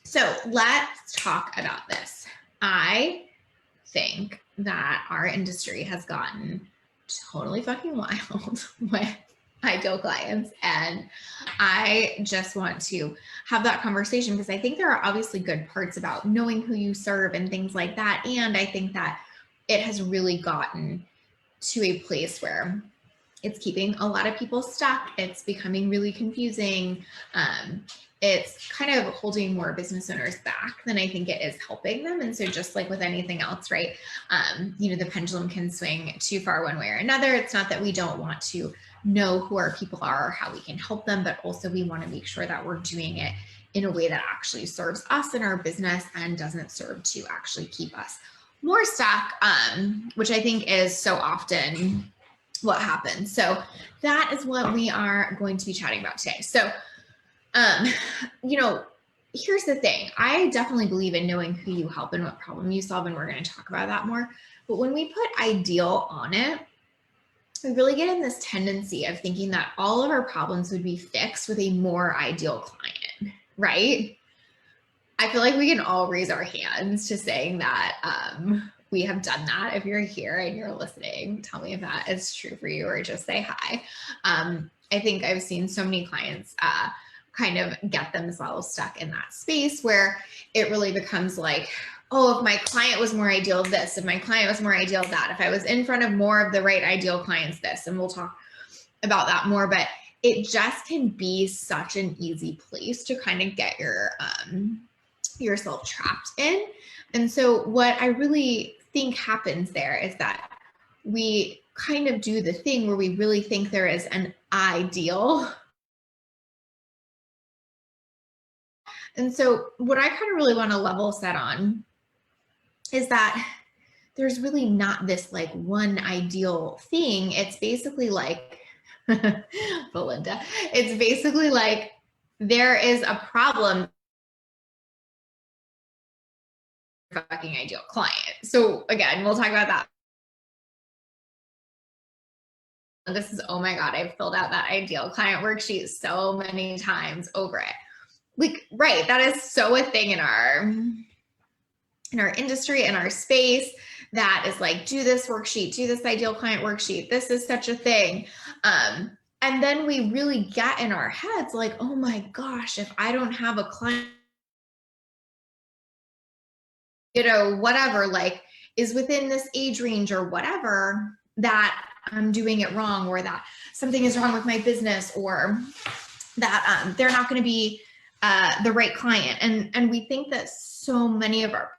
So let's talk about this. I think that our industry has gotten totally fucking wild with ideal clients. And I just want to have that conversation because I think there are obviously good parts about knowing who you serve and things like that. And I think that it has really gotten to a place where it's keeping a lot of people stuck. It's becoming really confusing. It's kind of holding more business owners back than I think it is helping them. And so just like with anything else, right? The pendulum can swing too far one way or another. It's not that we don't want to know who our people are or how we can help them, but also we want to make sure that we're doing it in a way that actually serves us and our business and doesn't serve to actually keep us more stuck, which I think is so often what happens. So that is what we are going to be chatting about today. So, here's the thing. I definitely believe in knowing who you help and what problem you solve, and we're going to talk about that more. But when we put ideal on it, we really get in this tendency of thinking that all of our problems would be fixed with a more ideal client, right? I feel like we can all raise our hands to saying that we have done that. If you're here and you're listening, tell me if that is true for you or just say hi. I think I've seen so many clients kind of get themselves stuck in that space where it really becomes like, oh, if my client was more ideal this, if my client was more ideal that, if I was in front of more of the right ideal clients this, and we'll talk about that more, but it just can be such an easy place to kind of get yourself trapped in. And so what I really think happens there is that we kind of do the thing where we really think there is an ideal. And so what I kind of really want to level set on is that there's really not this like one ideal thing. It's basically like, Belinda, it's basically like there is a problem fucking ideal client. So again, we'll talk about that. This is, oh my God, I've filled out that ideal client worksheet so many times over it. Like, right, that is so a thing in our industry, in our space, that is like, do this worksheet, do this ideal client worksheet. This is such a thing. And then we really get in our heads like, oh my gosh, if I don't have a client, whatever, like is within this age range or whatever, that I'm doing it wrong, or that something is wrong with my business, or that they're not going to be the right client. And we think that so many of our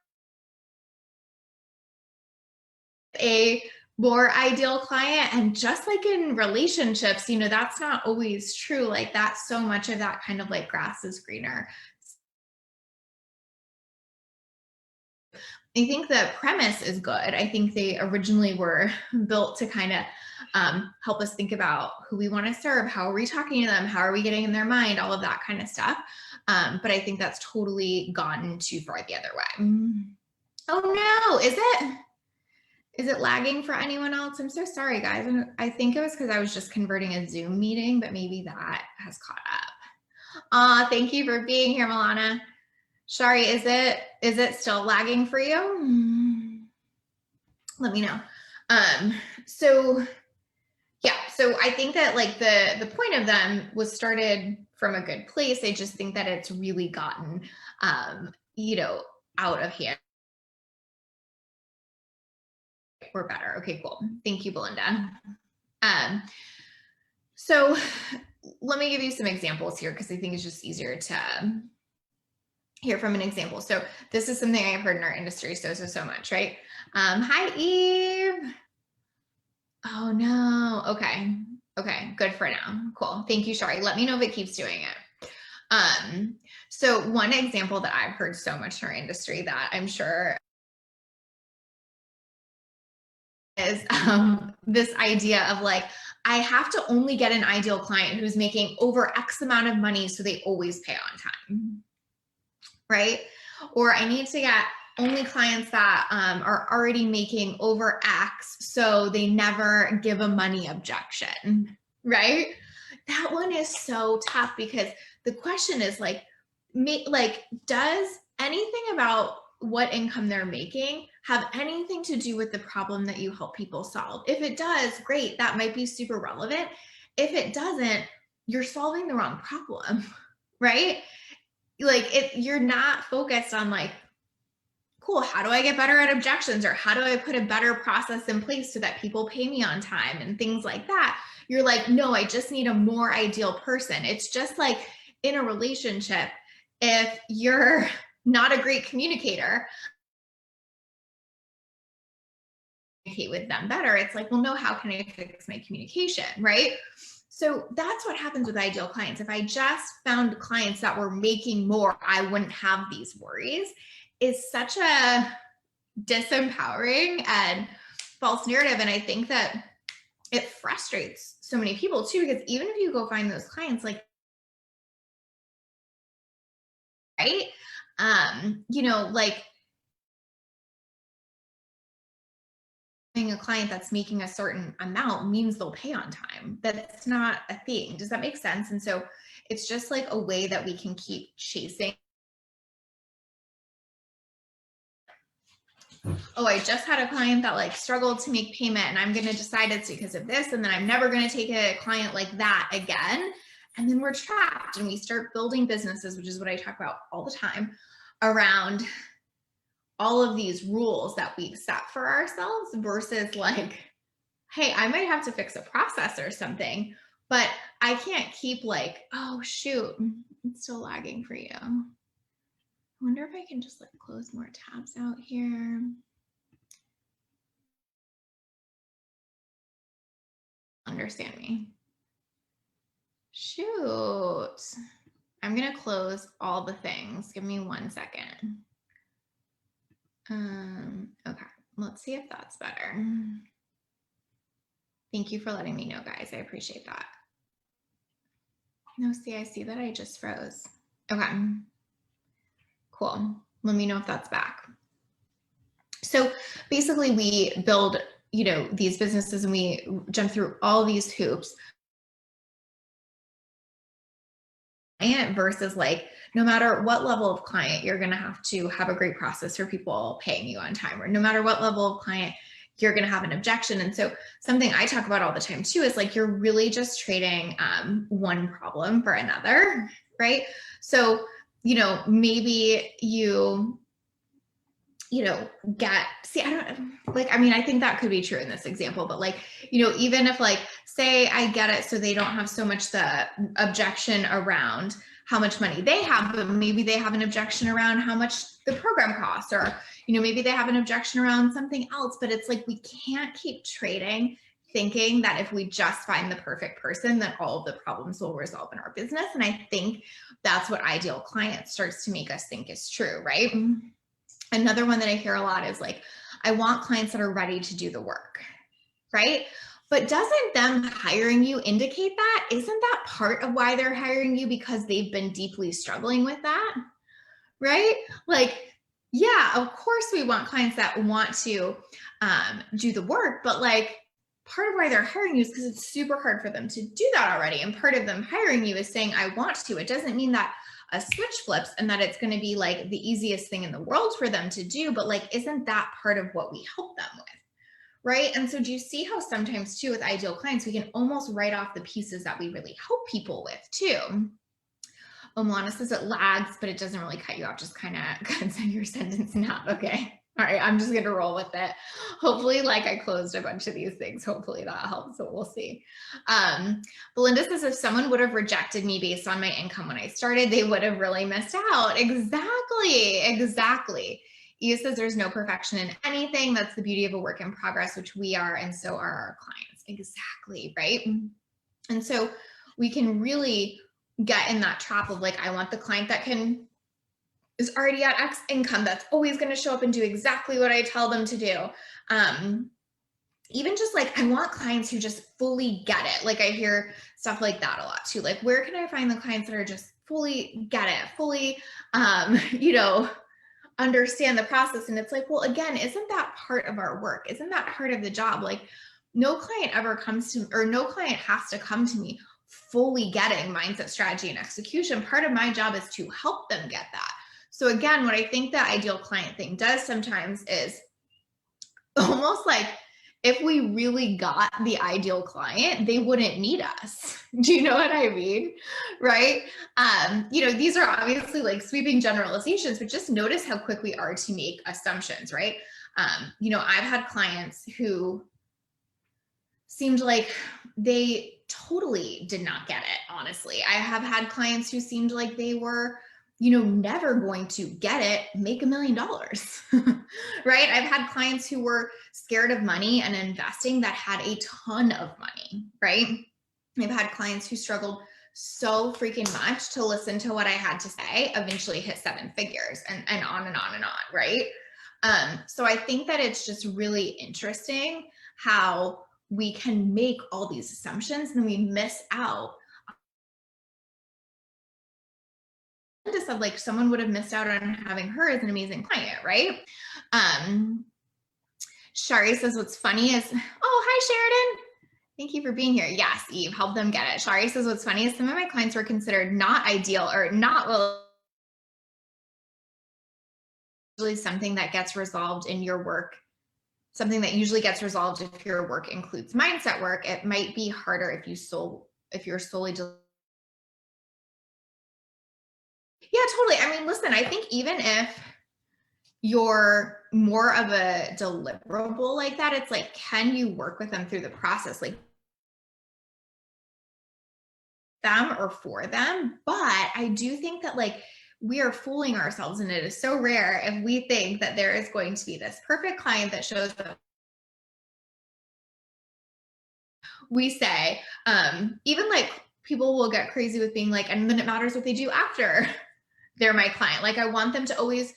a more ideal client, and just like in relationships, that's not always true. Like that's so much of that kind of like grass is greener. I think the premise is good. I think they originally were built to kind of help us think about who we want to serve, how are we talking to them, how are we getting in their mind, all of that kind of stuff. But I think that's totally gotten too far the other way. Oh no, is it lagging for anyone else? I'm so sorry, guys. I think it was because I was just converting a Zoom meeting, but maybe that has caught up. Thank you for being here, Milana. Shari, is it still lagging for you? Let me know. So I think that like the point of them was started from a good place. I just think that it's really gotten, out of hand. We're better. Okay, cool. Thank you, Belinda. So let me give you some examples here because I think it's just easier to hear from an example. So this is something I've heard in our industry so much, right? Hi, Eve. Oh no. Okay, good for now. Cool. Thank you, Shari. Let me know if it keeps doing it. So one example that I've heard so much in our industry that I'm sure is this idea of like, I have to only get an ideal client who's making over X amount of money so they always pay on time, right? Or I need to get only clients that are already making over X so they never give a money objection, right? That one is so tough because the question is like, does anything about what income they're making have anything to do with the problem that you help people solve? If it does, great, that might be super relevant. If it doesn't, you're solving the wrong problem, right? Like, you're not focused on like, cool, how do I get better at objections, or how do I put a better process in place so that people pay me on time and things like that. You're like, no, I just need a more ideal person. It's just like in a relationship, if you're not a great communicator, communicate with them better. It's like, well, no, how can I fix my communication, right? So that's what happens with ideal clients. If I just found clients that were making more, I wouldn't have these worries. Is such a disempowering and false narrative. And I think that it frustrates so many people too, because even if you go find those clients, like, right, like a client that's making a certain amount means they'll pay on time. That's not a thing. Does that make sense? And so it's just like a way that we can keep chasing. Oh, I just had a client that like struggled to make payment, and I'm going to decide it's because of this, and then I'm never going to take a client like that again. And then we're trapped, and we start building businesses, which is what I talk about all the time, around all of these rules that we've set for ourselves versus like, hey, I might have to fix a process or something, but I can't keep like, oh shoot, it's still lagging for you. I wonder if I can just like close more tabs out here. Understand me. Shoot. I'm gonna close all the things. Give me 1 second. Okay, let's see if that's better. Thank you for letting me know, guys. I appreciate that. No, see, I see that I just froze. Okay, cool. Let me know if that's back. So basically we build, these businesses, and we jump through all these hoops versus like, no matter what level of client, you're going to have a great process for people paying you on time, or no matter what level of client, you're going to have an objection. And so something I talk about all the time too is like, you're really just trading one problem for another, right? So, maybe I think that could be true in this example, but like, even if like, say I get it, so they don't have so much the objection around how much money they have, but maybe they have an objection around how much the program costs, or, maybe they have an objection around something else, but it's like, we can't keep trading thinking that if we just find the perfect person, that all of the problems will resolve in our business. And I think that's what ideal client starts to make us think is true, right? Another one that I hear a lot is like, I want clients that are ready to do the work, right? But doesn't them hiring you indicate that? Isn't that part of why they're hiring you, because they've been deeply struggling with that, right? Like, yeah, of course we want clients that want to do the work, but like, part of why they're hiring you is because it's super hard for them to do that already. And part of them hiring you is saying, I want to. It doesn't mean that a switch flips and that it's going to be like the easiest thing in the world for them to do, but like, isn't that part of what we help them with, right? And so do you see how sometimes too with ideal clients, we can almost write off the pieces that we really help people with too. Omlana says it lags, but it doesn't really cut you off, just kind of cuts your sentence now. Okay. All right, I'm just going to roll with it. Hopefully, like I closed a bunch of these things. Hopefully that helps, so we'll see. Belinda says, if someone would have rejected me based on my income when I started, they would have really missed out. Exactly. Eve says, there's no perfection in anything. That's the beauty of a work in progress, which we are, and so are our clients. Exactly, right? And so we can really get in that trap of like, I want the client that is already at X income, that's always going to show up and do exactly what I tell them to do. Even just like, I want clients who just fully get it. Like I hear stuff like that a lot too. Like, where can I find the clients that are just fully get it, fully, understand the process? And it's like, well, again, isn't that part of our work? Isn't that part of the job? Like, no client ever comes to, or no client has to come to me fully getting mindset, strategy, and execution. Part of my job is to help them get that. So again, what I think the ideal client thing does sometimes is almost like if we really got the ideal client, they wouldn't need us. Do you know what I mean? Right? These are obviously like sweeping generalizations, but just notice how quick we are to make assumptions, right? I've had clients who seemed like they totally did not get it, honestly. I have had clients who seemed like they were never going to get it, make $1 million, right? I've had clients who were scared of money and investing that had a ton of money, right? I've had clients who struggled so freaking much to listen to what I had to say, eventually hit 7 figures and on and on and on, right? So I think that it's just really interesting how we can make all these assumptions and we miss out. Of like someone would have missed out on having her as an amazing client, right? Shari says what's funny is, oh, hi Sheridan. Thank you for being here. Yes, Eve, help them get it. Shari says what's funny is some of my clients were considered not ideal or not well. Usually something that gets resolved in your work, something that usually gets resolved if your work includes mindset work. It might be harder if you're solely. Yeah, totally. I mean, listen, I think even if you're more of a deliverable like that, it's like, can you work with them through the process? Like them or for them? But I do think that like we are fooling ourselves, and it is so rare if we think that there is going to be this perfect client that shows up. We say, even like people will get crazy with being like, and then it matters what they do after they're my client. Like I want them to always,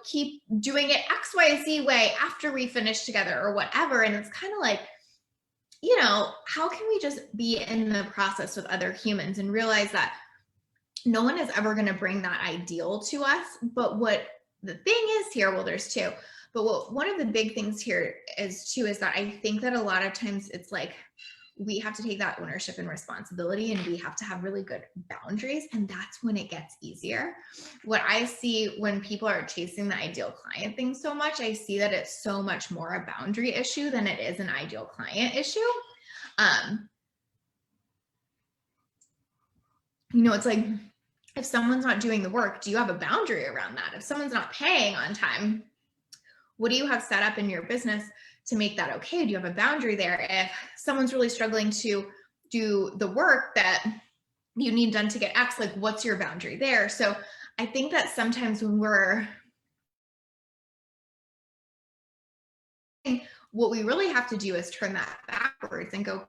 keep doing it XYZ way after we finish together or whatever. And it's kind of like, how can we just be in the process with other humans and realize that no one is ever going to bring that ideal to us. But what the thing is here, well, there's two, but one of the big things here is too, is that I think that a lot of times it's like, we have to take that ownership and responsibility, and we have to have really good boundaries. And that's when it gets easier. What I see when people are chasing the ideal client thing so much, I see that it's so much more a boundary issue than it is an ideal client issue. It's like, if someone's not doing the work, do you have a boundary around that? If someone's not paying on time, what do you have set up in your business to make that okay? Do you have a boundary there? If someone's really struggling to do the work that you need done to get X, like what's your boundary there? So I think that sometimes when what we really have to do is turn that backwards and go,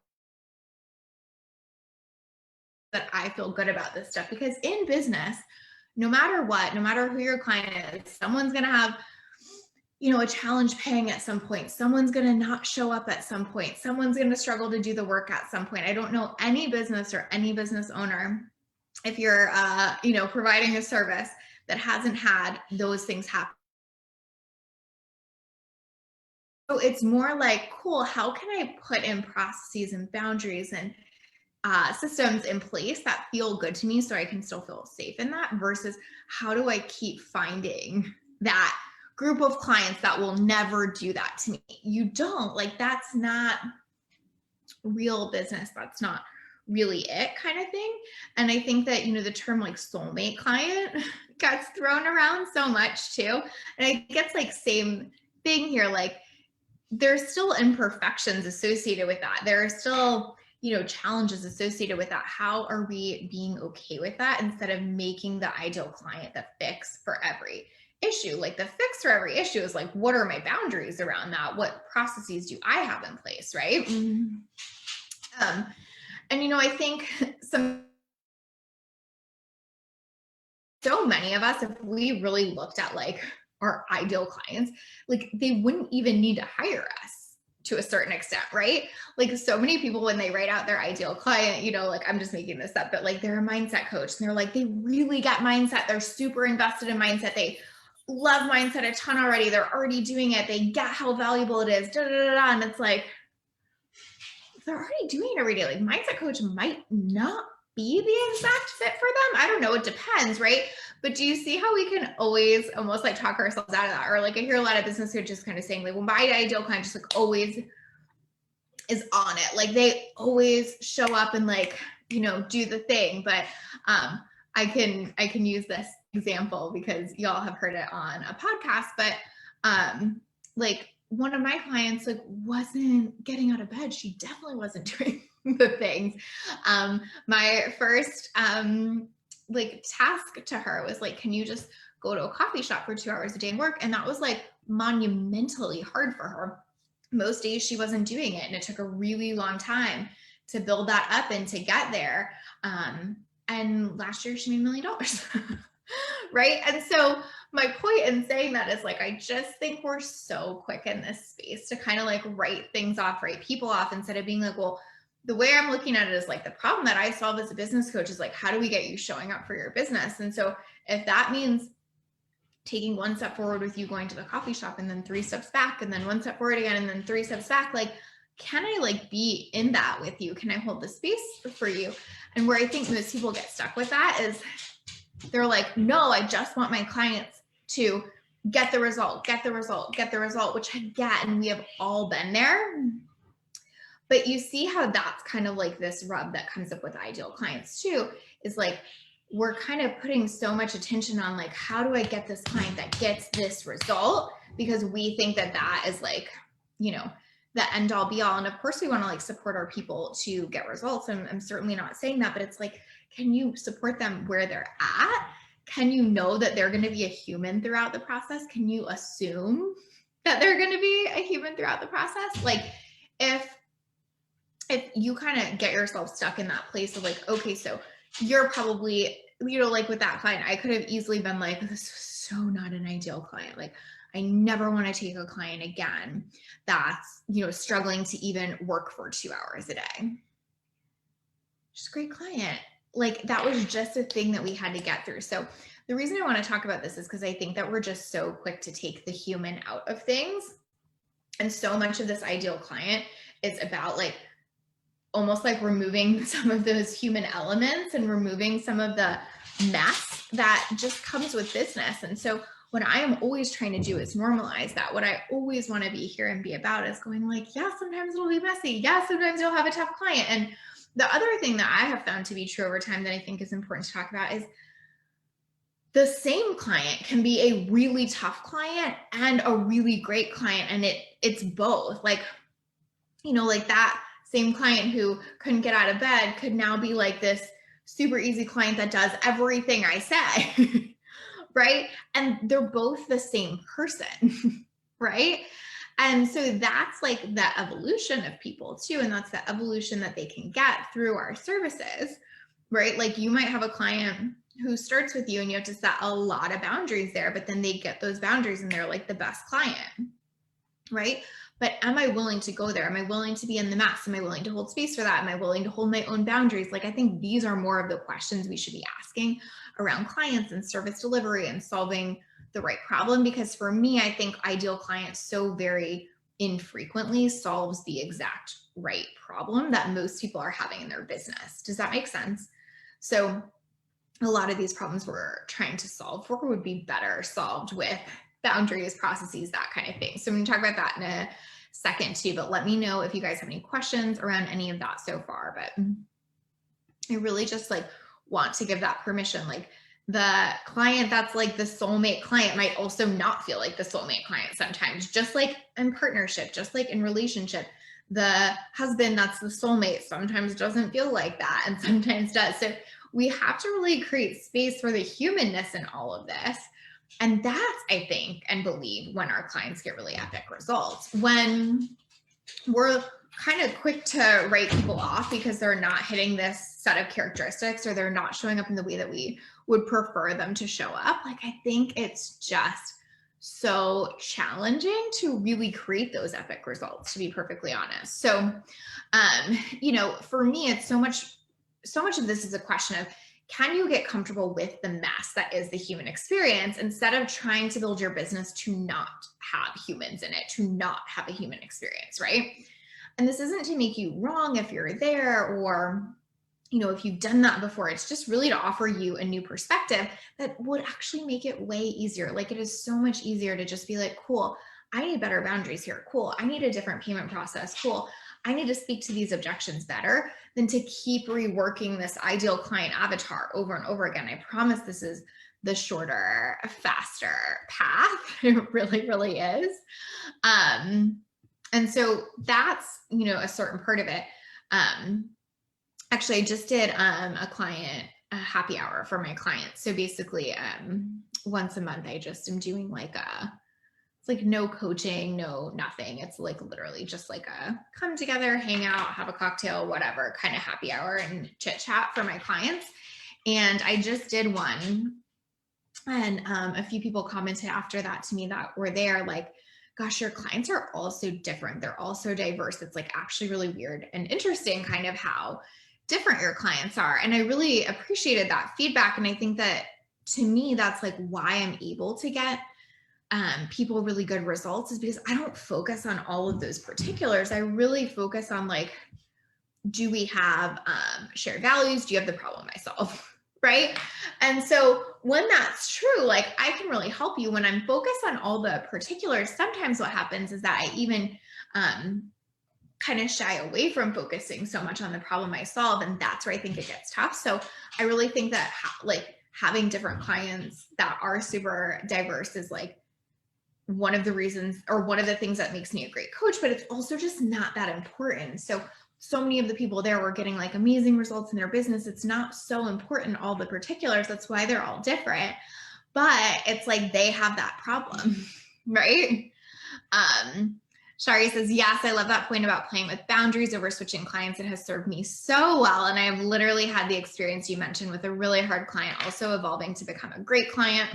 that I feel good about this stuff. Because in business, no matter what, no matter who your client is, someone's going to have a challenge paying at some point. Someone's going to not show up at some point. Someone's going to struggle to do the work at some point. I don't know any business or any business owner, if you're, providing a service, that hasn't had those things happen. So it's more like, cool, how can I put in processes and boundaries and systems in place that feel good to me so I can still feel safe in that, versus how do I keep finding that group of clients that will never do that to me? You don't, like, that's not real business. That's not really it, kind of thing. And I think that, the term like soulmate client gets thrown around so much too. And I think it's like same thing here. Like there's still imperfections associated with that. There are still, challenges associated with that. How are we being okay with that instead of making the ideal client the fix for every issue? Like the fix for every issue is like, what are my boundaries around that? What processes do I have in place, right? And I think so many of us, if we really looked at like our ideal clients, like they wouldn't even need to hire us to a certain extent, right? Like so many people, when they write out their ideal client, like I'm just making this up, but like they're a mindset coach and they're like, they really got mindset. They're super invested in mindset. They love mindset a ton already. They're already doing it. They get how valuable it is. And it's like, they're already doing it every day. Like mindset coach might not be the exact fit for them. I don't know. It depends, right? But do you see how we can always almost like talk ourselves out of that? Or like I hear a lot of business coaches kind of saying like, well, my ideal client just like always is on it. Like they always show up and like, you know, do the thing. But I can use this example because y'all have heard it on a podcast, but like one of my clients like wasn't getting out of bed. She definitely wasn't doing the things. My first like task to her was like, can you just go to a coffee shop for 2 hours a day and work? And that was like monumentally hard for her. Most days she wasn't doing it, and it took a really long time to build that up and to get there. And last year she made $1 million, right? And so my point in saying that is like, I just think we're so quick in this space to kind of like write things off, write people off, instead of being like, well, the way I'm looking at it is like the problem that I solve as a business coach is like, how do we get you showing up for your business? And so if that means taking 1 step forward with you going to the coffee shop and then 3 steps back and then 1 step forward again and then 3 steps back, like, can I like be in that with you? Can I hold the space for you? And where I think most people get stuck with that is they're like, no, I just want my clients to get the result, get the result, get the result, which I get. And we have all been there. But you see how that's kind of like this rub that comes up with ideal clients too, is like, we're kind of putting so much attention on like, how do I get this client that gets this result? Because we think that that is like, you know, the end all be all. And of course we want to like support our people to get results. And I'm certainly not saying that, but it's like, can you support them where they're at? Can you know that they're going to be a human throughout the process? Can you assume that they're going to be a human throughout the process? Like if you kind of get yourself stuck in that place of like, okay, so you're probably, you know, like with that client, I could have easily been like, this is so not an ideal client. Like I never want to take a client again that's, you know, struggling to even work for 2 hours a day. Just a great client. Like that was just a thing that we had to get through. So the reason I want to talk about this is because I think that we're just so quick to take the human out of things. And so much of this ideal client is about like, almost like removing some of those human elements and removing some of the mess that just comes with business. And so what I am always trying to do is normalize that. What I always want to be here and be about is going like, yeah, sometimes it'll be messy. Yeah, sometimes you'll have a tough client. And the other thing that I have found to be true over time that I think is important to talk about is the same client can be a really tough client and a really great client. And it's both. Like, you know, like that same client who couldn't get out of bed could now be like this super easy client that does everything I say, right? And they're both the same person, right? And so that's like the evolution of people too. And that's the evolution that they can get through our services, right? Like you might have a client who starts with you and you have to set a lot of boundaries there, but then they get those boundaries and they're like the best client, right? But am I willing to go there? Am I willing to be in the mess? Am I willing to hold space for that? Am I willing to hold my own boundaries? Like, I think these are more of the questions we should be asking around clients and service delivery and solving the right problem. Because for me, I think ideal client so very infrequently solves the exact right problem that most people are having in their business. Does that make sense? So a lot of these problems we're trying to solve for would be better solved with boundaries, processes, that kind of thing. So I'm going to talk about that in a second too, but let me know if you guys have any questions around any of that so far. But I really just like want to give that permission. Like the client that's like the soulmate client might also not feel like the soulmate client sometimes, just like in partnership, just like in relationship. The husband that's the soulmate sometimes doesn't feel like that and sometimes does. So we have to really create space for the humanness in all of this. And that's, I think, and believe when our clients get really epic results. When we're kind of quick to write people off because they're not hitting this set of characteristics or they're not showing up in the way that we would prefer them to show up. Like, I think it's just so challenging to really create those epic results, to be perfectly honest. So, you know, for me, it's so much of this is a question of, can you get comfortable with the mess that is the human experience instead of trying to build your business to not have humans in it, to not have a human experience, right? And this isn't to make you wrong if you're there or, if you've done that before. It's just really to offer you a new perspective that would actually make it way easier. Like, it is so much easier to just be like, cool, I need better boundaries here. Cool, I need a different payment process. Cool, I need to speak to these objections better, than to keep reworking this ideal client avatar over and over again. I promise this is the shorter, faster path. It really, really is. And so that's, a certain part of it. Actually, I just did a happy hour for my clients. So basically, once a month, I just am doing it's like no coaching, no nothing. It's like literally just like a come together, hang out, have a cocktail, whatever kind of happy hour and chit chat for my clients. And I just did one, and a few people commented after that to me that were there, like, gosh, your clients are all so different. They're all so diverse. It's like actually really weird and interesting kind of how different your clients are. And I really appreciated that feedback. And I think that, to me, that's like why I'm able to get people really good results, is because I don't focus on all of those particulars. I really focus on like, do we have shared values? Do you have the problem I solve? Right? And so when that's true, like, I can really help you. When I'm focused on all the particulars, sometimes what happens is that I even kind of shy away from focusing so much on the problem I solve. And that's where I think it gets tough. So I really think that having different clients that are super diverse is like one of the reasons, or one of the things that makes me a great coach, but it's also just not that important. So many of the people there were getting like amazing results in their business. It's not so important, all the particulars. That's why they're all different. But it's like they have that problem, right? Shari says, yes, I love that point about playing with boundaries over switching clients. It has served me so well. And I've literally had the experience you mentioned with a really hard client also evolving to become a great client.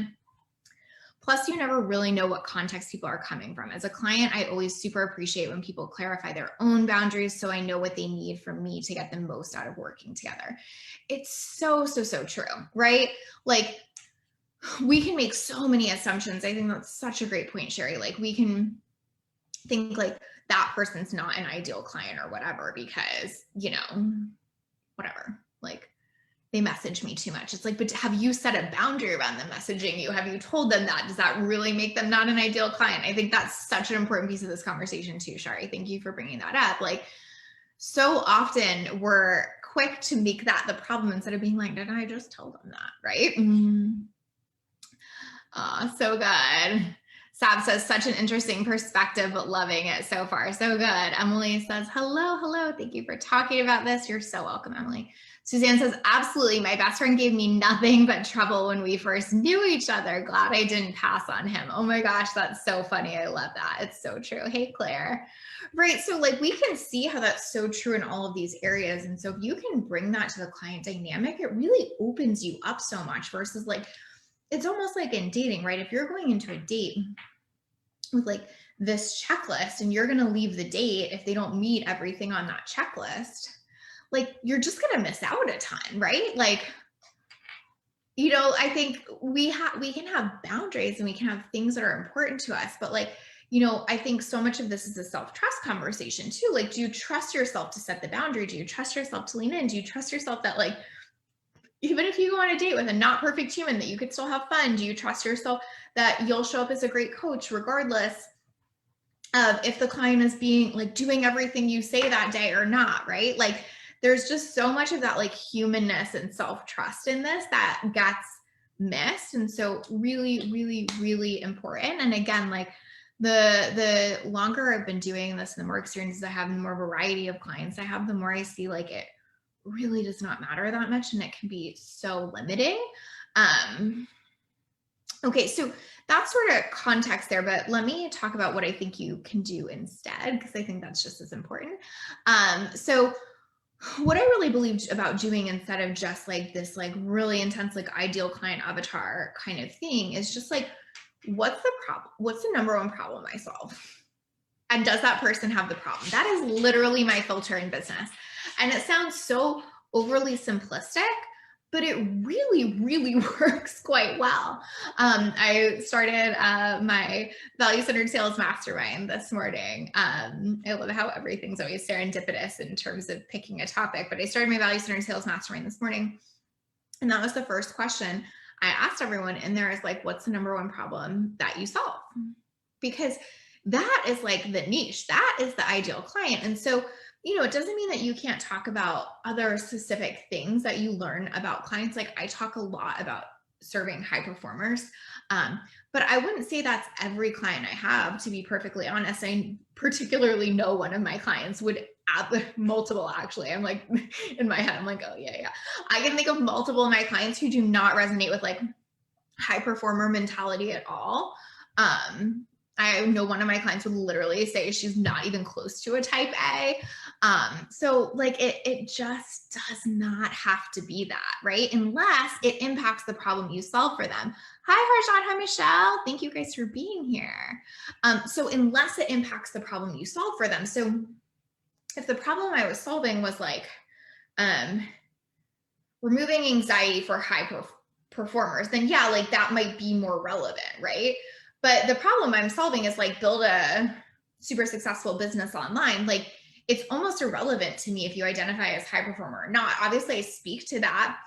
Plus, you never really know what context people are coming from. As a client, I always super appreciate when people clarify their own boundaries, so I know what they need from me to get the most out of working together. It's so, so, so true, right? Like, we can make so many assumptions. I think that's such a great point, Sherry. Like, we can think like that person's not an ideal client or whatever because, whatever, like, they message me too much. It's like, but have you set a boundary around them messaging you? Have you told them that? Does that really make them not an ideal client? I think that's such an important piece of this conversation too, Shari. Thank you for bringing that up. Like, so often we're quick to make that the problem instead of being like, did I just tell them that, right? So good. Sab says, such an interesting perspective, but loving it so far. So good. Emily says, hello. Thank you for talking about this. You're so welcome, Emily. Suzanne says, absolutely. My best friend gave me nothing but trouble when we first knew each other. Glad I didn't pass on him. Oh my gosh, that's so funny. I love that. It's so true. Hey, Claire. Right. So like, we can see how that's so true in all of these areas. And so if you can bring that to the client dynamic, it really opens you up so much versus like, it's almost like in dating, right? If you're going into a date with like this checklist and you're going to leave the date if they don't meet everything on that checklist, like, you're just going to miss out a ton, right? Like, I think we can have boundaries and we can have things that are important to us, but like, I think so much of this is a self-trust conversation too. Like, do you trust yourself to set the boundary? Do you trust yourself to lean in? Do you trust yourself that like, even if you go on a date with a not perfect human, that you could still have fun? Do you trust yourself that you'll show up as a great coach regardless of if the client is being like doing everything you say that day or not, right? Like, there's just so much of that like humanness and self-trust in this that gets missed. And so really, really, really important. And again, like the longer I've been doing this and the more experiences I have and the more variety of clients I have, the more I see like it really does not matter that much and it can be so limiting. Okay, so that's sort of context there, but let me talk about what I think you can do instead, because I think that's just as important. So what I really believed about doing instead of just like this like really intense like ideal client avatar kind of thing is just like, what's the problem? What's the number one problem I solve? And does that person have the problem? That is literally my filter in business. And it sounds so overly simplistic, but it really, really works quite well. I started my value-centered sales mastermind this morning. I love how everything's always serendipitous in terms of picking a topic, but I started my value-centered sales mastermind this morning. And that was the first question I asked everyone. And there is like, what's the number one problem that you solve? Because that is like the niche, that is the ideal client. And so, it doesn't mean that you can't talk about other specific things that you learn about clients. Like I talk a lot about serving high performers, but I wouldn't say that's every client I have, to be perfectly honest. I particularly know one of my clients would multiple, actually. I'm like, in my head, I'm like, oh yeah. I can think of multiple of my clients who do not resonate with like high performer mentality at all. I know one of my clients would literally say she's not even close to a type A. So like it just does not have to be that, right? Unless it impacts the problem you solve for them. Hi, Harshad. Hi, Michelle. Thank you guys for being here. So unless it impacts the problem you solve for them. So if the problem I was solving was like removing anxiety for high performers, then yeah, like that might be more relevant, right? But the problem I'm solving is like build a super successful business online. Like it's almost irrelevant to me if you identify as high performer or not. Obviously I speak to that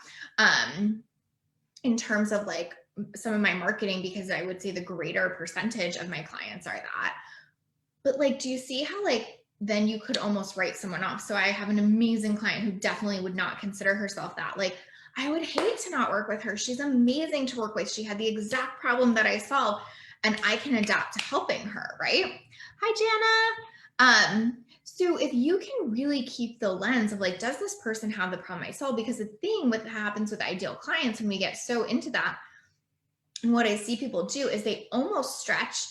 in terms of like some of my marketing, because I would say the greater percentage of my clients are that. But like, do you see how like then you could almost write someone off? So I have an amazing client who definitely would not consider herself that. Like I would hate to not work with her. She's amazing to work with. She had the exact problem that I solved, and I can adapt to helping her, right? Hi, Jana. So if you can really keep the lens of like, does this person have the problem I solve? Because the thing with happens with ideal clients when we get so into that, and what I see people do is they almost stretch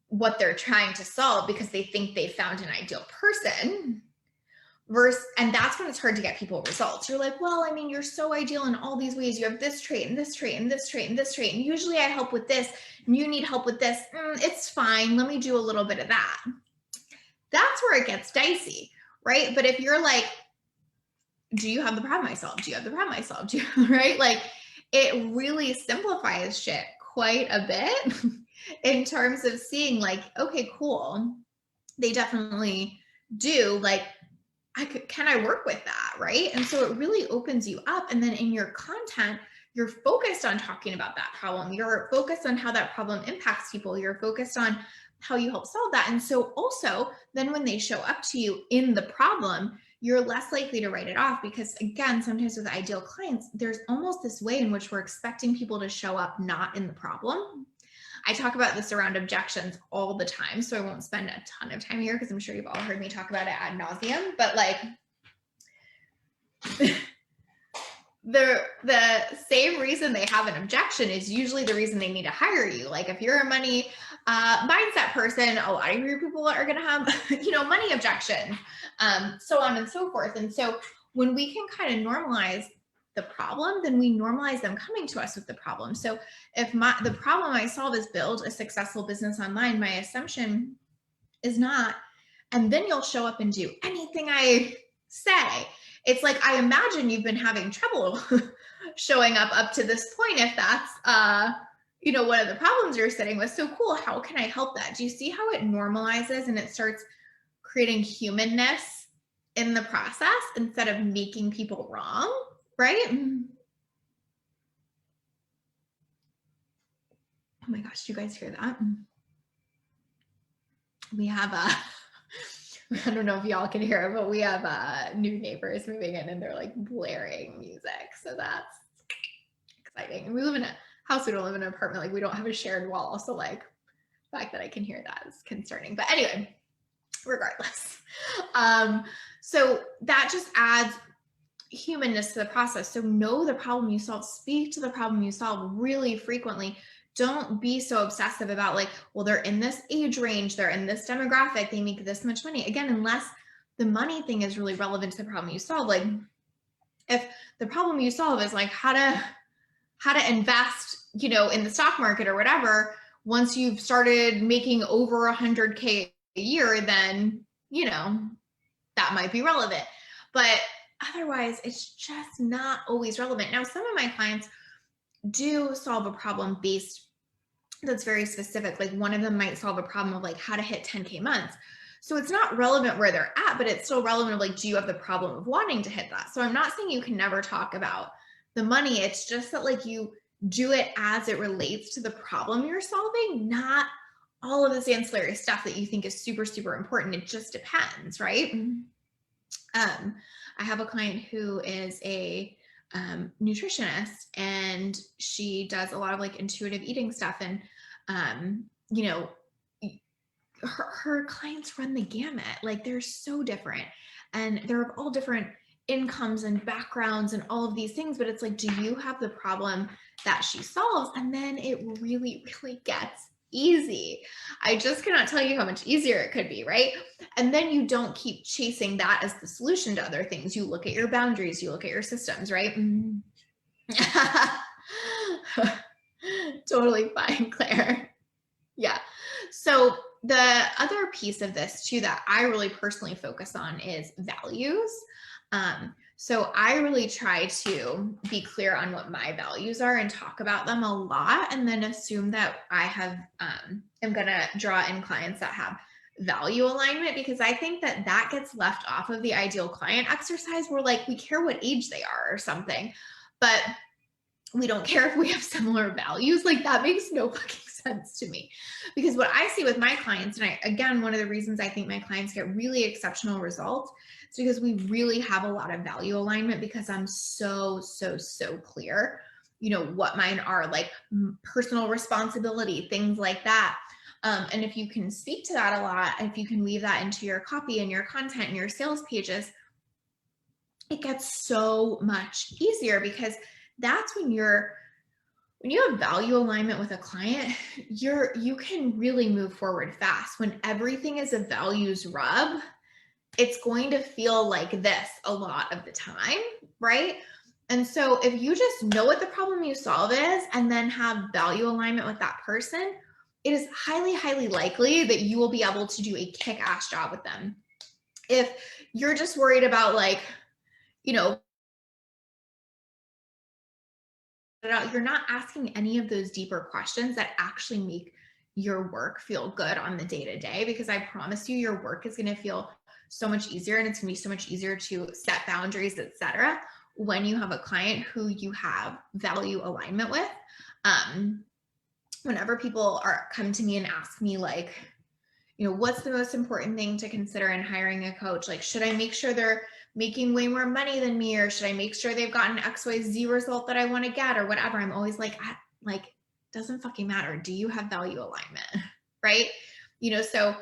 what they're trying to solve because they think they found an ideal person. And that's when it's hard to get people results. You're like, well, I mean, you're so ideal in all these ways. You have this trait and this trait and this trait and this trait. And usually I help with this and you need help with this. It's fine. Let me do a little bit of that. That's where it gets dicey, right? But if you're like, do you have the problem I solved? Do you have the problem I solved? Right? Like it really simplifies shit quite a bit in terms of seeing like, okay, cool. They definitely do. Like, can I work with that, right? And so it really opens you up. And then in your content, you're focused on talking about that problem. You're focused on how that problem impacts people. You're focused on how you help solve that. And so also then when they show up to you in the problem, you're less likely to write it off, because again, sometimes with ideal clients, there's almost this way in which we're expecting people to show up not in the problem. I talk about this around objections all the time, so I won't spend a ton of time here because I'm sure you've all heard me talk about it ad nauseum, but like the same reason they have an objection is usually the reason they need to hire you. Like if you're a money mindset person, a lot of your people are going to have, money objections, so on and so forth. And so when we can kind of normalize the problem, then we normalize them coming to us with the problem. So if the problem I solve is build a successful business online, my assumption is not, and then you'll show up and do anything I say. It's like, I imagine you've been having trouble showing up to this point. If that's, one of the problems you're sitting with. So cool. How can I help that? Do you see how it normalizes and it starts creating humanness in the process instead of making people wrong? Right? Oh my gosh, do you guys hear that? We have I don't know if y'all can hear it, but we have new neighbors moving in and they're like blaring music. So that's exciting. And we live in a house, we don't live in an apartment. Like we don't have a shared wall. So like the fact that I can hear that is concerning. But anyway, regardless. So that just adds humanness to the process. So know the problem you solve, speak to the problem you solve really frequently. Don't be so obsessive about like, well, they're in this age range, they're in this demographic, they make this much money. Again, unless the money thing is really relevant to the problem you solve. Like if the problem you solve is like how to invest, in the stock market or whatever, once you've started making over 100K a year, then, that might be relevant. But otherwise it's just not always relevant. Now, some of my clients do solve a problem based that's very specific. Like one of them might solve a problem of like how to hit 10K months. So it's not relevant where they're at, but it's still relevant of like, do you have the problem of wanting to hit that? So I'm not saying you can never talk about the money. It's just that like you do it as it relates to the problem you're solving, not all of this ancillary stuff that you think is super, super important. It just depends, right? I have a client who is a nutritionist, and she does a lot of like intuitive eating stuff. And, you know, her clients run the gamut. Like they're so different, and they're of all different incomes and backgrounds and all of these things. But it's like, do you have the problem that she solves? And then it really, really gets easy. I just cannot tell you how much easier it could be, right? And then you don't keep chasing that as the solution to other things. You look at your boundaries, you look at your systems, right? Totally fine, Claire. Yeah. So the other piece of this too that I really personally focus on is values. So I really try to be clear on what my values are and talk about them a lot, and then assume that I have am gonna draw in clients that have value alignment, because I think that that gets left off of the ideal client exercise. We're like, we care what age they are or something, but we don't care if we have similar values. Like that makes no fucking sense to me. Because what I see with my clients, and again, one of the reasons I think my clients get really exceptional results is because we really have a lot of value alignment, because I'm so clear, you know, what mine are, like personal responsibility, things like that. And if you can speak to that a lot, if you can weave that into your copy and your content and your sales pages, it gets so much easier, because that's when you have value alignment with a client, you can really move forward fast. When everything is a values rub, it's going to feel like this a lot of the time, right? And so if you just know what the problem you solve is and then have value alignment with that person, it is highly likely that you will be able to do a kick-ass job with them. If you're just worried about like, you know, you're not asking any of those deeper questions that actually make your work feel good on the day-to-day, because I promise you your work is going to feel so much easier, and it's going to be so much easier to set boundaries, etc., when you have a client who you have value alignment with. Whenever people come to me and ask me like, you know, what's the most important thing to consider in hiring a coach? Like, should I make sure they're making way more money than me, or should I make sure they've gotten XYZ result that I want to get, or whatever? I'm always like, doesn't fucking matter. Do you have value alignment? Right? You know, so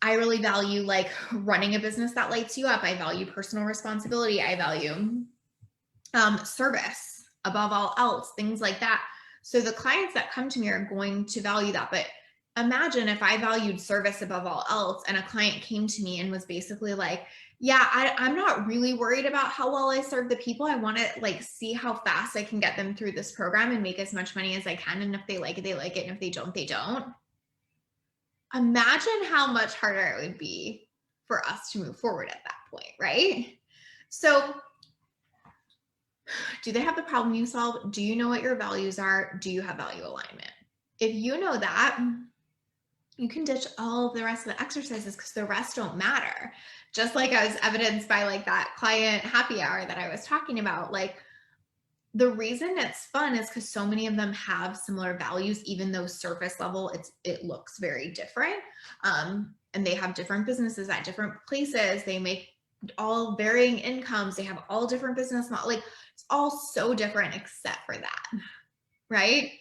I really value like running a business that lights you up. I value personal responsibility. I value service above all else, things like that. So the clients that come to me are going to value that. But imagine if I valued service above all else, and a client came to me and was basically like, yeah, I'm not really worried about how well I serve the people. I want to like see how fast I can get them through this program and make as much money as I can. And if they like it, they like it. And if they don't, they don't. Imagine how much harder it would be for us to move forward at that point, right? So do they have the problem you solve? Do you know what your values are? Do you have value alignment? If you know that, you can ditch all of the rest of the exercises, because the rest don't matter. Just like as evidenced by like that client happy hour that I was talking about. Like the reason it's fun is because so many of them have similar values, even though surface level it looks very different. And they have different businesses at different places. They make all varying incomes. They have all different business models. Like it's all so different except for that, right?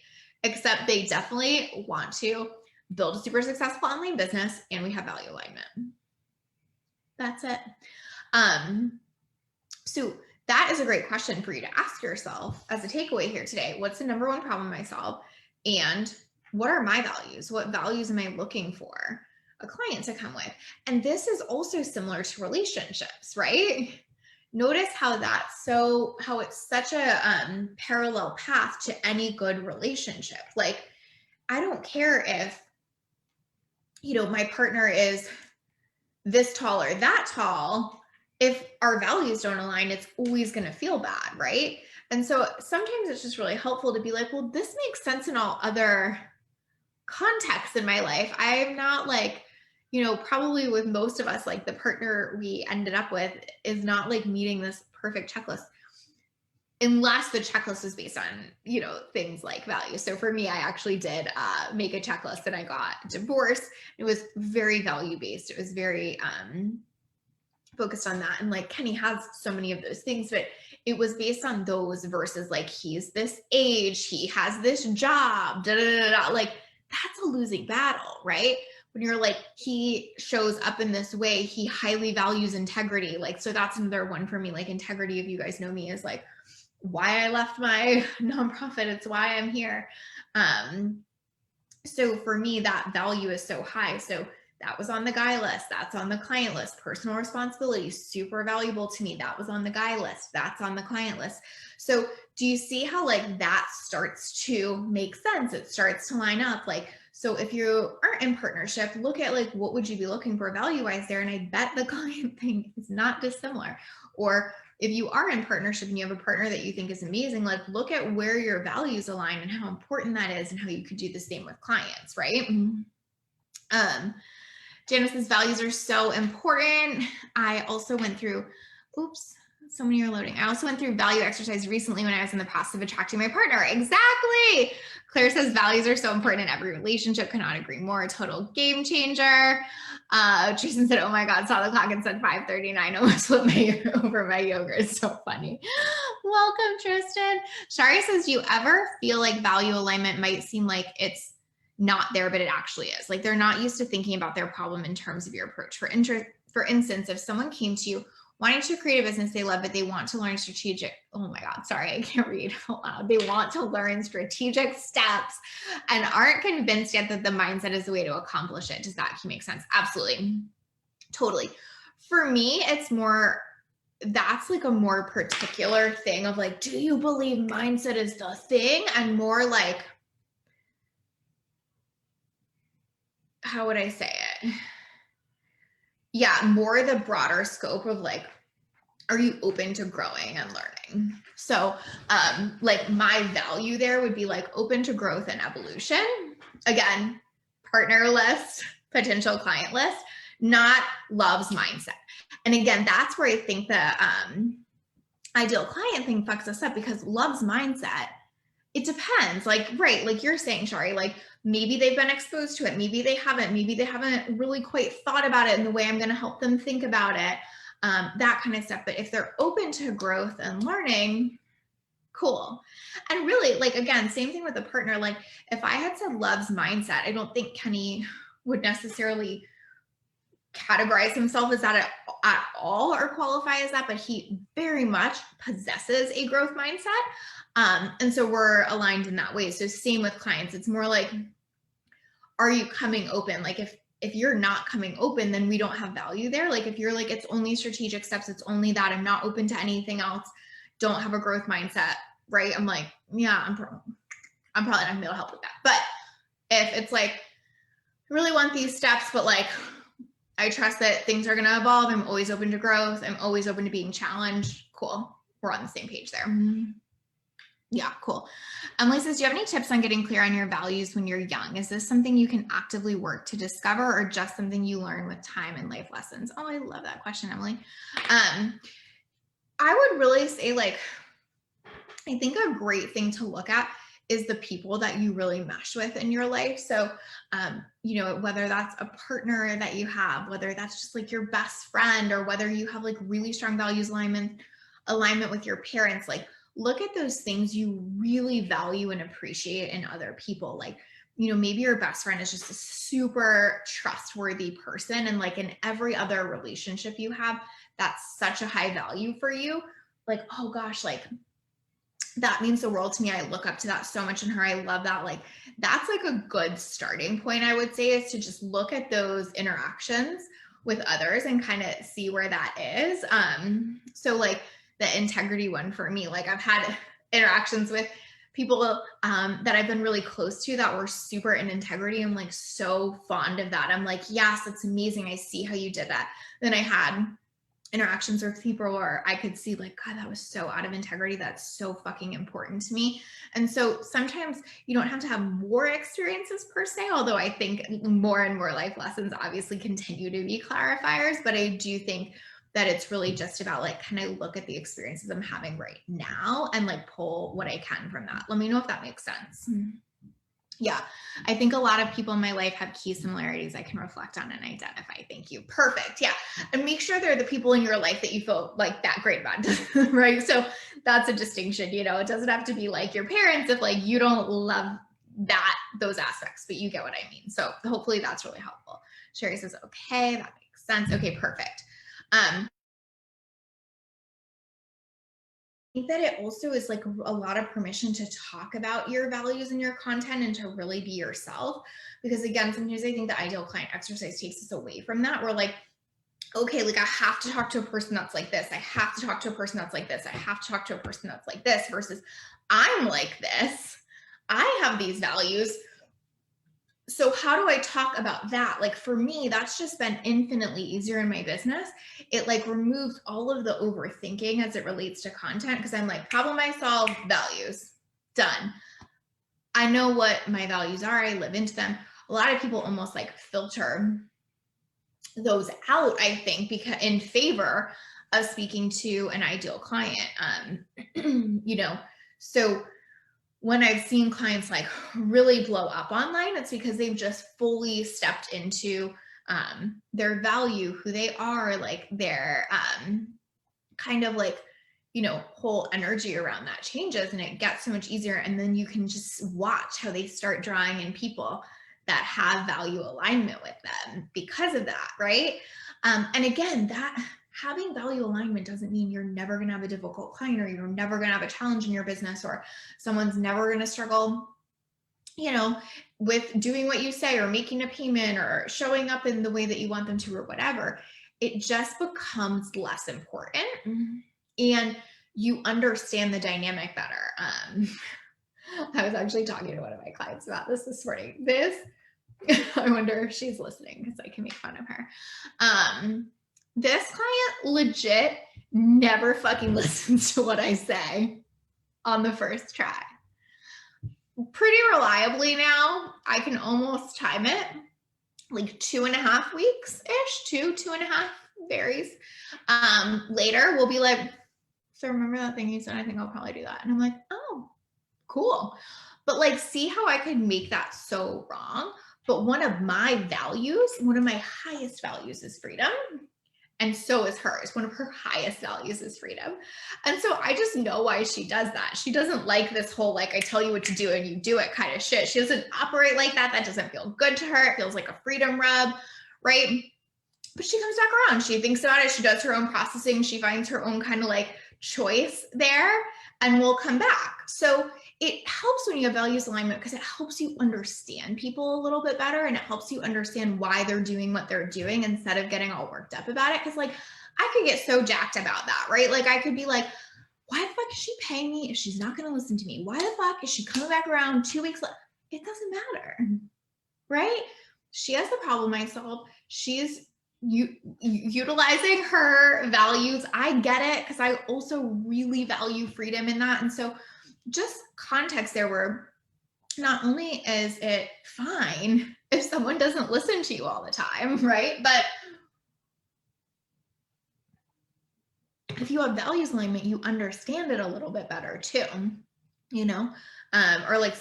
Except they definitely want to build a super successful online business, and we have value alignment. That's it. So that is a great question for you to ask yourself as a takeaway here today. What's the number one problem I solve? And what are my values? What values am I looking for a client to come with? And this is also similar to relationships, right? Notice how it's such a parallel path to any good relationship. Like, I don't care if, you know, my partner is this tall or that tall. if our values don't align, it's always going to feel bad, right? And so sometimes it's just really helpful to be like, well, this makes sense in all other contexts in my life. I'm not like, probably with most of us, like the partner we ended up with is not like meeting this perfect checklist unless the checklist is based on, things like value. So for me, I actually did make a checklist and I got divorced. It was very value based. It was very focused on that. And like Kenny has so many of those things, but it was based on those versus like, he's this age, he has this job, da, da, da, da. Like that's a losing battle, right? When you're like, he shows up in this way, he highly values integrity. Like, so that's another one for me. Like integrity, if you guys know me, is like why I left my nonprofit. It's why I'm here. So for me, that value is so high. So that was on the guy list. That's on the client list. Personal responsibility, super valuable to me. That was on the guy list. That's on the client list. So do you see how like that starts to make sense? It starts to line up. Like, so if you aren't in partnership, look at like, what would you be looking for value-wise there? And I bet the client thing is not dissimilar. Or if you are in partnership and you have a partner that you think is amazing, like look at where your values align and how important that is and how you could do the same with clients, right? Janice's values are so important. I also went through, so many are loading. I also went through value exercise recently when I was in the process of attracting my partner. Exactly. Claire says values are so important in every relationship. Cannot agree more. A total game changer. Tristan said, oh my God, saw the clock and said 5:39. Almost flipped over my yogurt. It's so funny. Welcome, Tristan. Shari says, do you ever feel like value alignment might seem like it's not there, but it actually is? Like they're not used to thinking about their problem in terms of your approach. For instance, if someone came to you wanting to create a business they love, but they want to learn strategic, oh my God, sorry, I can't read out loud. They want to learn strategic steps and aren't convinced yet that the mindset is the way to accomplish it. Does that make sense? Absolutely. Totally. For me, it's more, that's like a more particular thing of like, do you believe mindset is the thing? And more like, how would I say it? Yeah, more the broader scope of like, are you open to growing and learning? So like my value there would be like open to growth and evolution. Again, partner list, potential client list, not love's mindset. And again, that's where I think the ideal client thing fucks us up, because love's mindset, it depends. Like, right, like you're saying, Shari, like maybe they've been exposed to it, maybe they haven't really quite thought about it in the way I'm going to help them think about it, that kind of stuff. But if they're open to growth and learning, cool. And really, like, again, same thing with a partner. Like if I had said love's mindset, I don't think Kenny would necessarily categorize himself as that at all or qualify as that, but he very much possesses a growth mindset. And so we're aligned in that way. So same with clients. It's more like, are you coming open? Like if you're not coming open, then we don't have value there. Like if you're like, it's only strategic steps, it's only that, I'm not open to anything else, don't have a growth mindset, right? I'm like, yeah, I'm probably not gonna be able to help with that. But if it's like, I really want these steps, but like, I trust that things are going to evolve, I'm always open to growth, I'm always open to being challenged, cool. We're on the same page there. Yeah, cool. Emily says, do you have any tips on getting clear on your values when you're young? Is this something you can actively work to discover, or just something you learn with time and life lessons? Oh, I love that question, Emily. I would really say, like, I think a great thing to look at is the people that you really mesh with in your life. So, whether that's a partner that you have, whether that's just like your best friend, or whether you have like really strong values alignment with your parents, like look at those things you really value and appreciate in other people. Like, maybe your best friend is just a super trustworthy person, and like in every other relationship you have, that's such a high value for you. Like, oh gosh, like that means the world to me. I look up to that so much in her. I love that. Like, that's like a good starting point, I would say, is to just look at those interactions with others and kind of see where that is. So like the integrity one for me, like I've had interactions with people that I've been really close to that were super in integrity. I'm like so fond of that. I'm like, yes, that's amazing. I see how you did that. Then I had interactions with people where I could see like, God, that was so out of integrity. That's so fucking important to me. And so sometimes you don't have to have more experiences per se, although I think more and more life lessons obviously continue to be clarifiers. But I do think that it's really just about like, can I look at the experiences I'm having right now and like pull what I can from that? Let me know if that makes sense. Yeah, I think a lot of people in my life have key similarities I can reflect on and identify. Thank you. Perfect. Yeah. And make sure they're the people in your life that you feel like that great about, right? So that's a distinction, you know, it doesn't have to be like your parents if like you don't love those aspects, but you get what I mean. So hopefully that's really helpful. Sherry says, okay, that makes sense. Okay, perfect. I think that it also is like a lot of permission to talk about your values and your content and to really be yourself. Because again, sometimes I think the ideal client exercise takes us away from that. We're like, okay, like I have to talk to a person that's like this. I have to talk to a person that's like this. I have to talk to a person that's like this versus I'm like this. I have these values. So how do I talk about that? Like for me, that's just been infinitely easier in my business. It like removes all of the overthinking as it relates to content because I'm like, problem I solve, values, done. I know what my values are. I live into them. A lot of people almost like filter those out, I think, because in favor of speaking to an ideal client. You know, so when I've seen clients like really blow up online, it's because they've just fully stepped into their value, who they are, like their kind of like, you know, whole energy around that changes and it gets so much easier. And then you can just watch how they start drawing in people that have value alignment with them because of that, right? And again, that having value alignment doesn't mean you're never going to have a difficult client or you're never going to have a challenge in your business or someone's never going to struggle, you know, with doing what you say or making a payment or showing up in the way that you want them to or whatever. It just becomes less important and you understand the dynamic better. I was actually talking to one of my clients about this morning. I wonder if she's listening because I can make fun of her. This client legit never fucking listens to what I say on the first try. Pretty reliably now, I can almost time it like 2.5 weeks-ish, 2.5 varies. Later, we'll be like, so remember that thing you said? I think I'll probably do that. And I'm like, oh, cool. But like, see how I could make that so wrong? But one of my values, one of my highest values is freedom. And so is hers. One of her highest values is freedom. And so I just know why she does that. She doesn't like this whole, like, I tell you what to do and you do it kind of shit. She doesn't operate like that. That doesn't feel good to her. It feels like a freedom rub, right? But she comes back around. She thinks about it. She does her own processing. She finds her own kind of like choice there and will come back. So it helps when you have values alignment because it helps you understand people a little bit better and it helps you understand why they're doing what they're doing instead of getting all worked up about it. Because like I could get so jacked about that, right? Like I could be like, why the fuck is she paying me if she's not going to listen to me? Why the fuck is she coming back around 2 weeks later? It doesn't matter, right? She has the problem I solved. She's utilizing her values. I get it because I also really value freedom in that. And so just context there where not only is it fine if someone doesn't listen to you all the time, right? But if you have values alignment, you understand it a little bit better too, you know? Or like,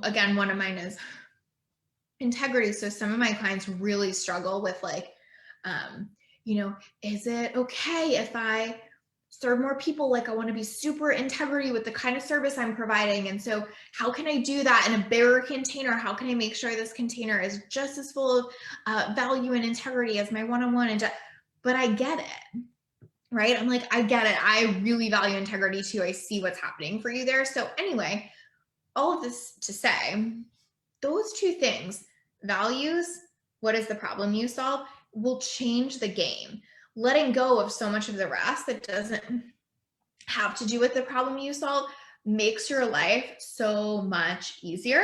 again, one of mine is integrity. So some of my clients really struggle with like, you know, is it okay if I serve more people? Like I want to be super integrity with the kind of service I'm providing. And so how can I do that in a bigger container? How can I make sure this container is just as full of value and integrity as my one-on-one? But I get it, right? I'm like, I get it. I really value integrity too. I see what's happening for you there. So anyway, all of this to say, those two things, values, what is the problem you solve, will change the game. Letting go of so much of the rest that doesn't have to do with the problem you solve makes your life so much easier.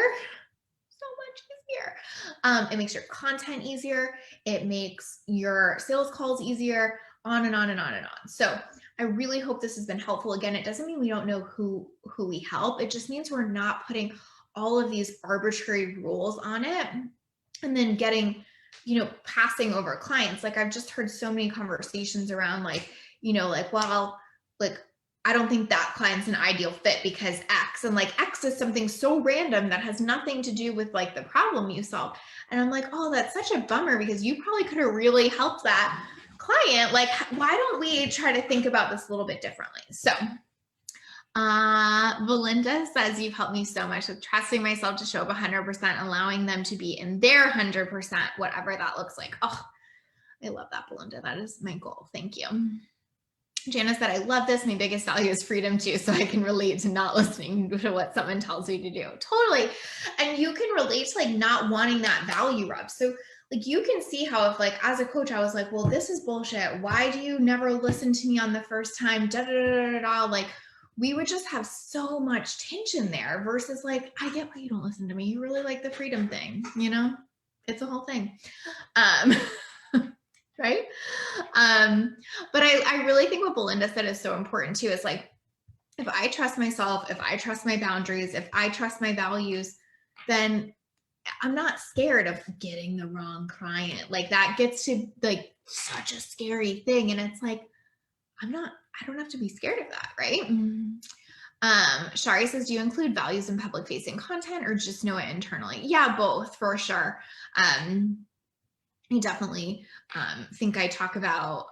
So much easier. It makes your content easier. It makes your sales calls easier. on and on and on and on. So I really hope this has been helpful. Again, it doesn't mean we don't know who we help. It just means we're not putting all of these arbitrary rules on it and then getting, passing over clients. Like I've just heard so many conversations around like, well, like, I don't think that client's an ideal fit because X, and like X is something so random that has nothing to do with like the problem you solve. And I'm like, oh, that's such a bummer because you probably could have really helped that client. Like, why don't we try to think about this a little bit differently? So Belinda says, you've helped me so much with trusting myself to show up 100%, allowing them to be in their 100%, whatever that looks like. Oh, I love that, Belinda. That is my goal. Thank you. Jana said, I love this. My biggest value is freedom too, so I can relate to not listening to what someone tells you to do. Totally. And you can relate to like not wanting that value rub. So like you can see how if like as a coach, I was like, well, this is bullshit. Why do you never listen to me on the first time? Da, da, da, da, da. Like we would just have so much tension there versus like, I get why you don't listen to me. You really like the freedom thing, It's a whole thing. Right? But I really think what Belinda said is so important too, is like, if I trust myself, if I trust my boundaries, if I trust my values, then I'm not scared of getting the wrong client. Like that gets to like such a scary thing. And it's like, I don't have to be scared of that. Right. Shari says, do you include values in public facing content or just know it internally? Yeah, both for sure. I definitely think I talk about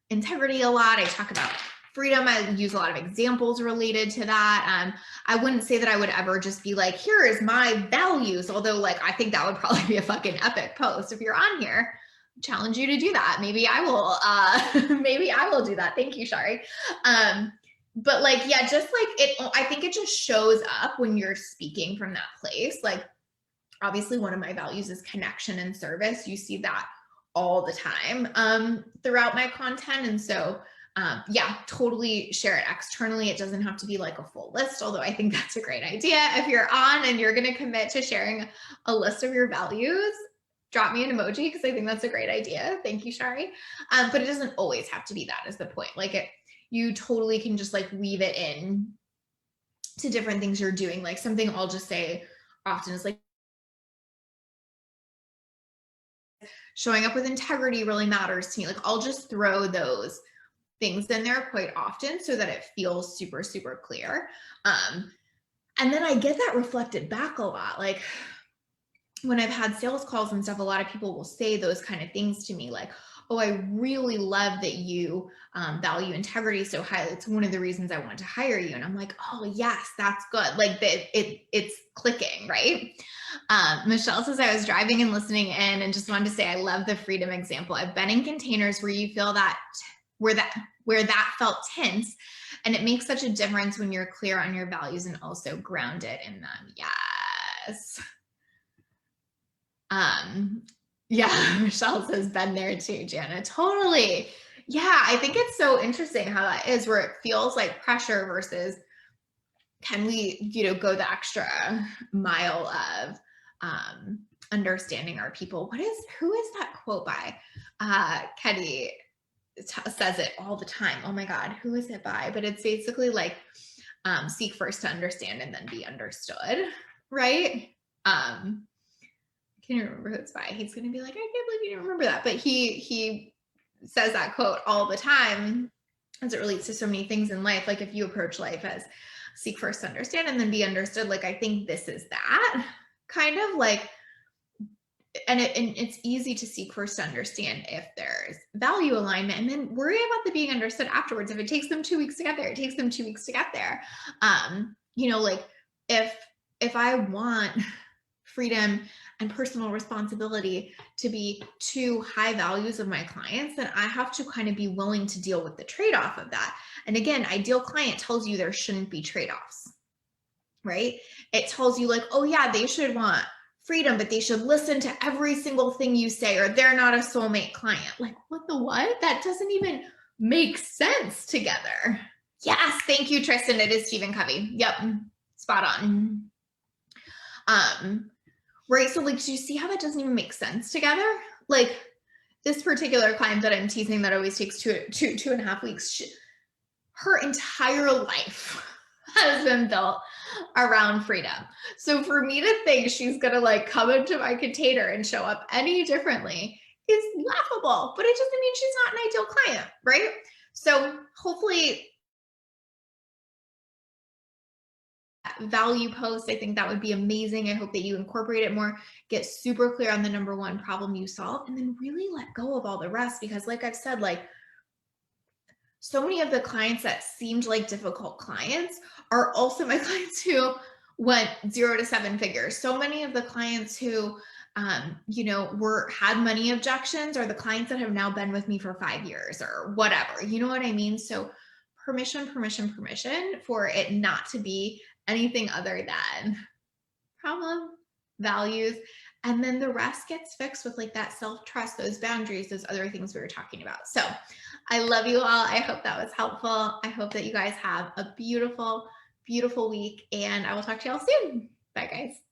integrity a lot. I talk about freedom. I use a lot of examples related to that. I wouldn't say that I would ever just be like, here is my values. Although like, I think that would probably be a fucking epic post. If you're on here, I challenge you to do that. Maybe I will do that. Thank you, Shari. But like, yeah, just like I think it just shows up when you're speaking from that place. Like, obviously one of my values is connection and service. You see that all the time throughout my content. And so, yeah, totally share it externally. It doesn't have to be like a full list, although I think that's a great idea. If you're on and you're going to commit to sharing a list of your values, drop me an emoji because I think that's a great idea. Thank you, Shari. But it doesn't always have to be that is the point. Like you totally can just like weave it in to different things you're doing. Like something I'll just say often is like, showing up with integrity really matters to me. Like I'll just throw those things in there quite often so that it feels super, super clear. And then I get that reflected back a lot. Like when I've had sales calls and stuff, a lot of people will say those kind of things to me like, oh, I really love that you value integrity so highly. It's one of the reasons I want to hire you. And I'm like, oh yes, that's good. Like it's clicking, right? Michelle says, I was driving and listening in and just wanted to say, I love the freedom example. I've been in containers where you feel that, where that felt tense. And it makes such a difference when you're clear on your values and also grounded in them. Yes. Yeah, Michelle says, been there too, Jana. Totally. Yeah, I think it's so interesting how that is, where it feels like pressure versus can we, go the extra mile of understanding our people. Who is that quote by? Ketty says it all the time. Oh my God, who is it by? But it's basically like seek first to understand and then be understood, right? Can't remember who it's by. He's going to be like, I can't believe you didn't remember that. But he says that quote all the time as it relates to so many things in life. Like if you approach life as seek first to understand and then be understood, like I think this is that kind of like, and it's easy to seek first to understand if there's value alignment and then worry about the being understood afterwards. If it takes them 2 weeks to get there, it takes them 2 weeks to get there. Like if I want freedom and personal responsibility to be two high values of my clients, then I have to kind of be willing to deal with the trade-off of that. And again, ideal client tells you there shouldn't be trade-offs, right? It tells you like, oh yeah, they should want freedom, but they should listen to every single thing you say or they're not a soulmate client. Like what? That doesn't even make sense together. Yes, thank you, Tristan. It is Stephen Covey. Yep, spot on. Right, so like, do you see how that doesn't even make sense together? Like, this particular client that I'm teasing that always takes two and a half weeks, her entire life has been built around freedom. So for me to think she's gonna like come into my container and show up any differently is laughable, but it doesn't mean she's not an ideal client, right? So hopefully value post, I think that would be amazing. I hope that you incorporate it more, get super clear on the number one problem you solve, and then really let go of all the rest. Because like I've said, like so many of the clients that seemed like difficult clients are also my clients who went 0 to 7 figures. So many of the clients who had money objections are the clients that have now been with me for 5 years or whatever. You know what I mean? So permission for it not to be anything other than problem, values, and then the rest gets fixed with like that self-trust, those boundaries, those other things we were talking about. So I love you all. I hope that was helpful. I hope that you guys have a beautiful, beautiful week, and I will talk to y'all soon. Bye, guys.